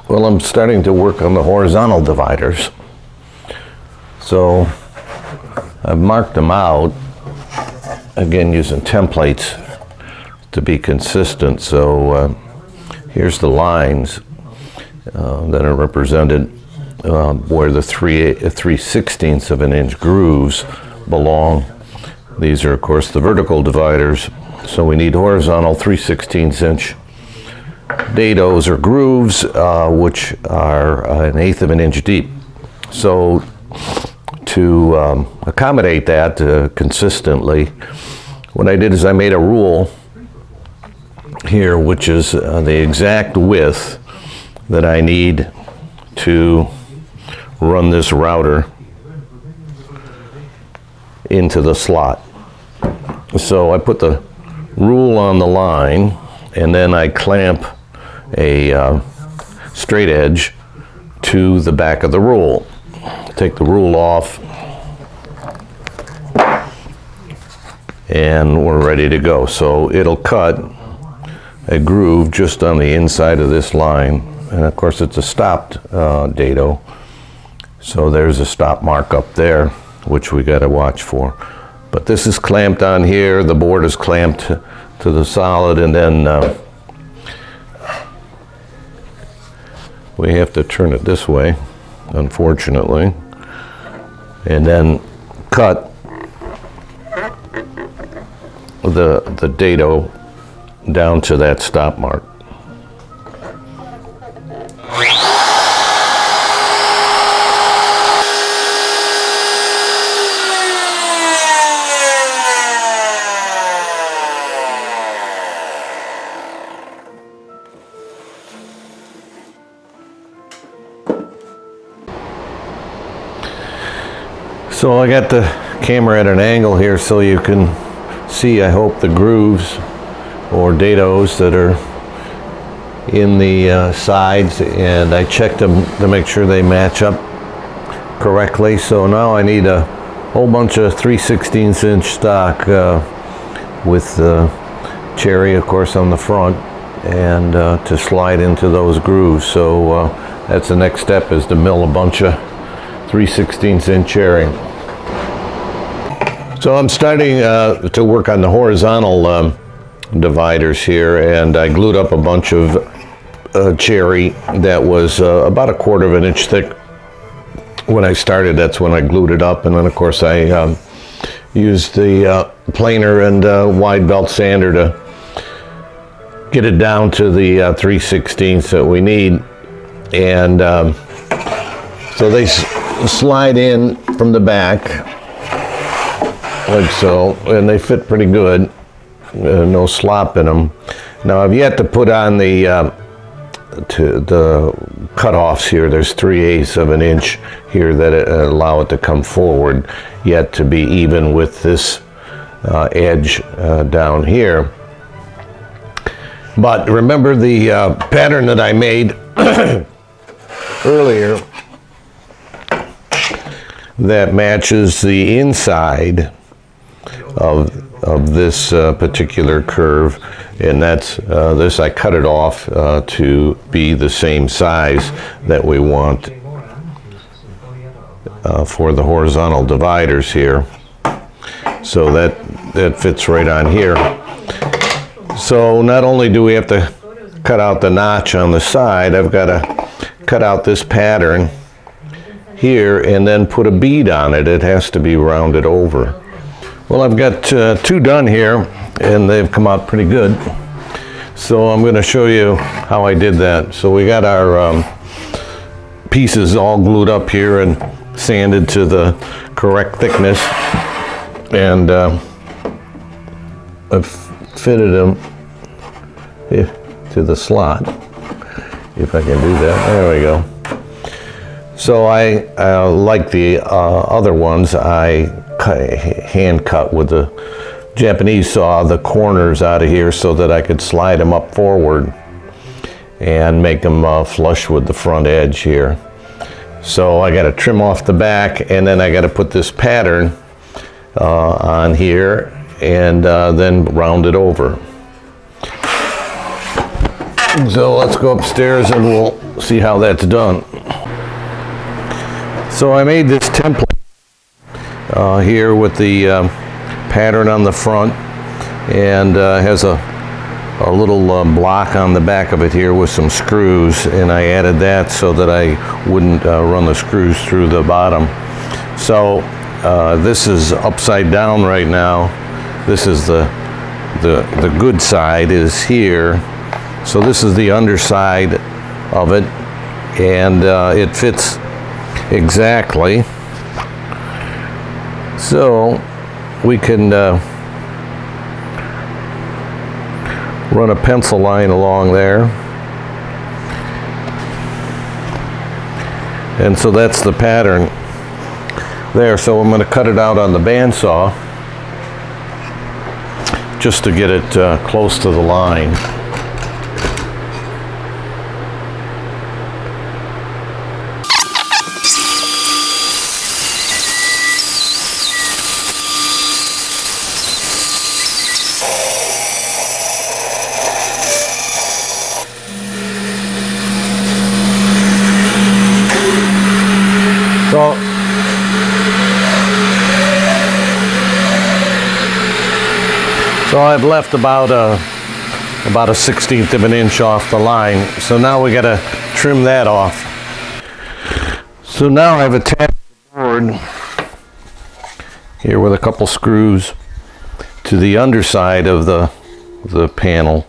Well, I'm starting to work on the horizontal dividers. So I've marked them out, again using templates to be consistent. So here's the lines that are represented where the 3/16 of an inch grooves belong. These are, of course, the vertical dividers. So we need horizontal 3/16 inch dados or grooves, which are 1/8 of an inch deep. So to accommodate that consistently, what I did is I made a rule here, which is the exact width that I need to run this router into the slot. So I put the rule on the line, and then I clamp a straight edge to the back of the rule. Take the rule off, and we're ready to go. So it'll cut a groove just on the inside of this line, and of course it's a stopped dado, so there's a stop mark up there, which we got to watch for. But this is clamped on here, the board is clamped to the solid, and then we have to turn it this way, unfortunately, and then cut the dado down to that stop mark. So I got the camera at an angle here so you can see, I hope, the grooves or dados that are in the sides, and I checked them to make sure they match up correctly. So now I need a whole bunch of 3/16 inch stock with the cherry, of course, on the front, and to slide into those grooves. So that's the next step, is to mill a bunch of 3/16 inch cherry. So I'm starting to work on the horizontal dividers here, and I glued up a bunch of cherry that was about 1/4 of an inch thick when I started. That's when I glued it up, and then of course I used the planer and wide belt sander to get it down to the 3/16 that we need. And so they slide in from the back like so, and they fit pretty good. No slop in them. Now I've yet to put on the cutoffs here. There's 3/8 of an inch here that allow it to come forward, yet to be even with this edge down here. But remember the pattern that I made earlier that matches the inside of this particular curve, and that's this. I cut it off to be the same size that we want for the horizontal dividers here. So that fits right on here. So not only do we have to cut out the notch on the side, I've got to cut out this pattern here and then put a bead on it. It has to be rounded over. Well, I've got two done here, and they've come out pretty good. So I'm going to show you how I did that. So we got our pieces all glued up here and sanded to the correct thickness, and I've fitted them to the slot, if I can do that. There we go. So I like the other ones, I hand cut with the Japanese saw the corners out of here so that I could slide them up forward and make them flush with the front edge here. So I got to trim off the back, and then I got to put this pattern on here and then round it over. So let's go upstairs and we'll see how that's done. So I made this template here with the pattern on the front, and has a little block on the back of it here with some screws, and I added that so that I wouldn't run the screws through the bottom. So this is upside down right now. This is the good side is here. So this is the underside of it, and it fits exactly. So we can run a pencil line along there. And so that's the pattern there. So I'm going to cut it out on the bandsaw just to get it close to the line. So I've left about a 1/16 of an inch off the line. So now we got to trim that off. So now I've attached the board here with a couple screws to the underside of the panel,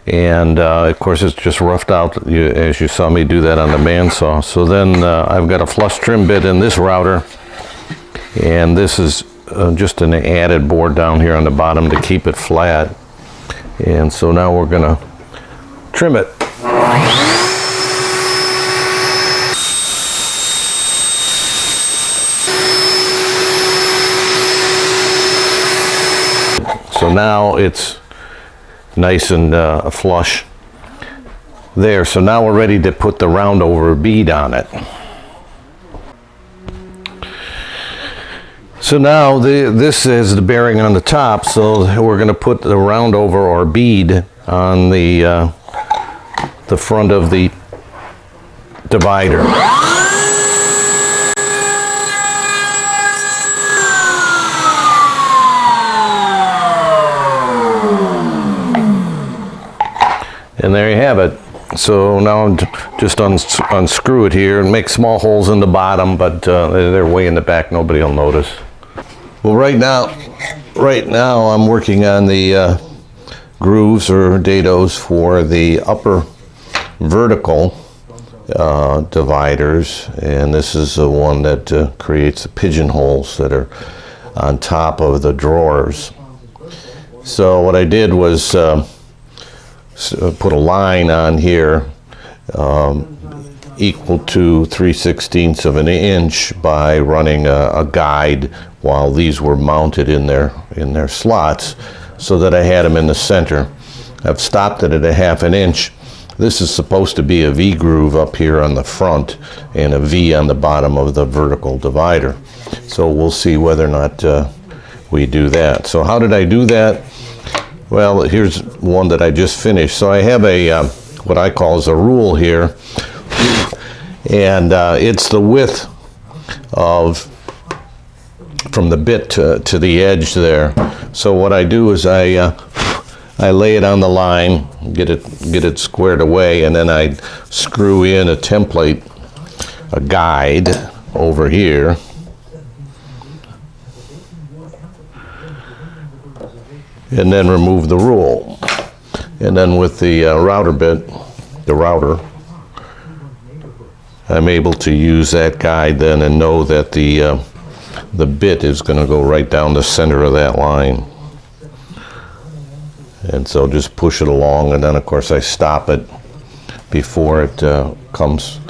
and of course it's just roughed out as you saw me do that on the bandsaw. So then I've got a flush trim bit in this router, and this is just an added board down here on the bottom to keep it flat. And so now we're going to trim it. So now it's nice and flush there. So now we're ready to put the round over bead on it. So now this is the bearing on the top, so we're going to put the round over or bead on the front of the divider. And there you have it. So now I'm just unscrew it here and make small holes in the bottom, but they're way in the back, nobody will notice. Well, right now I'm working on the grooves or dados for the upper vertical dividers, and this is the one that creates the pigeonholes that are on top of the drawers. So what I did was put a line on here equal to 3/16 of an inch by running a guide while these were mounted in their slots, so that I had them in the center. I've stopped it at a 1/2 inch. This is supposed to be a V groove up here on the front and a V on the bottom of the vertical divider. So we'll see whether or not we do that. So how did I do that? Well, here's one that I just finished. So I have a what I call is a rule here, and it's the width of from the bit to the edge there. So what I do is I lay it on the line, get it squared away, and then I screw in a template, a guide over here. And then remove the rule. And then with the router bit, I'm able to use that guide then and know that the bit is going to go right down the center of that line. And so just push it along, and then of course I stop it before it comes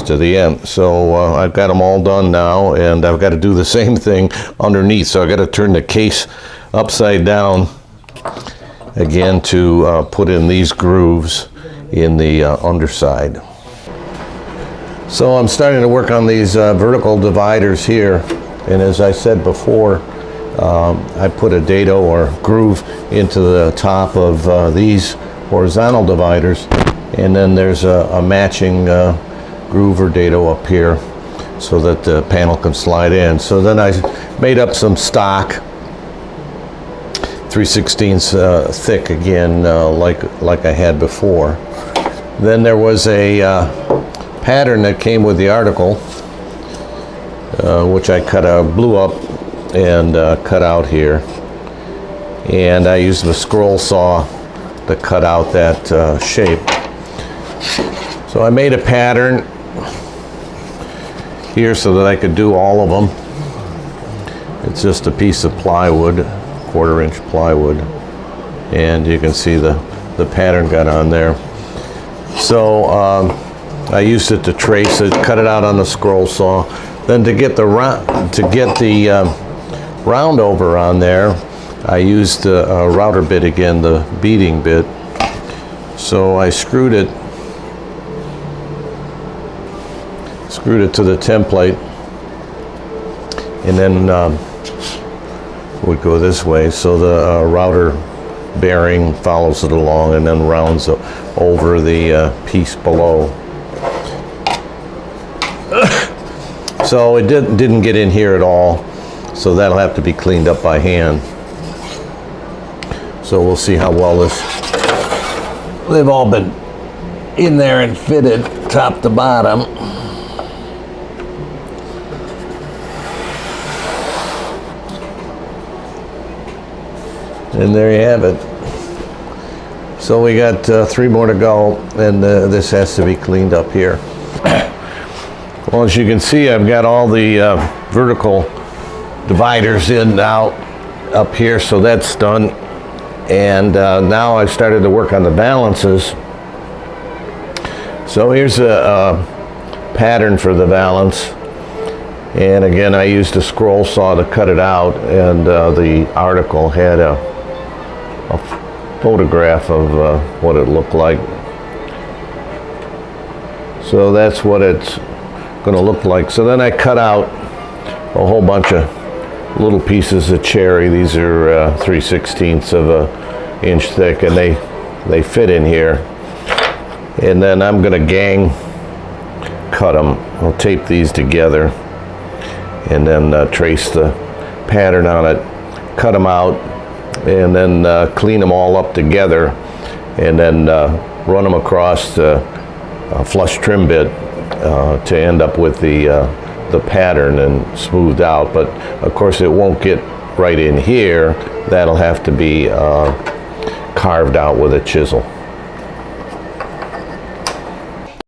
to the end. So I've got them all done now, and I've got to do the same thing underneath. So I've got to turn the case upside down again to put in these grooves in the underside. So I'm starting to work on these vertical dividers here, and as I said before, I put a dado or groove into the top of these horizontal dividers, and then there's a matching groove or dado up here so that the panel can slide in. So then I made up some stock 3/16 thick again, like I had before. Then there was a pattern that came with the article, which I blew up and cut out here, and I used the scroll saw to cut out that shape. So I made a pattern here so that I could do all of them. It's just a piece of plywood, 1/4 inch plywood, and you can see the pattern got on there. So I used it to trace it, cut it out on the scroll saw. Then to get the round over on there, I used a router bit again, the beading bit. So I screwed it to the template, and then would go this way. So the router bearing follows it along and then rounds over the piece below. So it didn't get in here at all, so that'll have to be cleaned up by hand. So we'll see how well they've all been in there and fitted top to bottom. And there you have it. So we got 3 more to go, and this has to be cleaned up here. Well, as you can see, I've got all the vertical dividers in now up here, so that's done. And now I've started to work on the balances. So here's a pattern for the balance. And again, I used a scroll saw to cut it out, and the article had a photograph of what it looked like. So that's what it's going to look like. So then I cut out a whole bunch of little pieces of cherry. These are 3/16 of an inch thick, and they fit in here. And then I'm going to gang cut them. I'll tape these together and then trace the pattern on it, cut them out, and then clean them all up together, and then run them across a flush trim bit to end up with the pattern and smoothed out. But of course it won't get right in here. That'll have to be carved out with a chisel.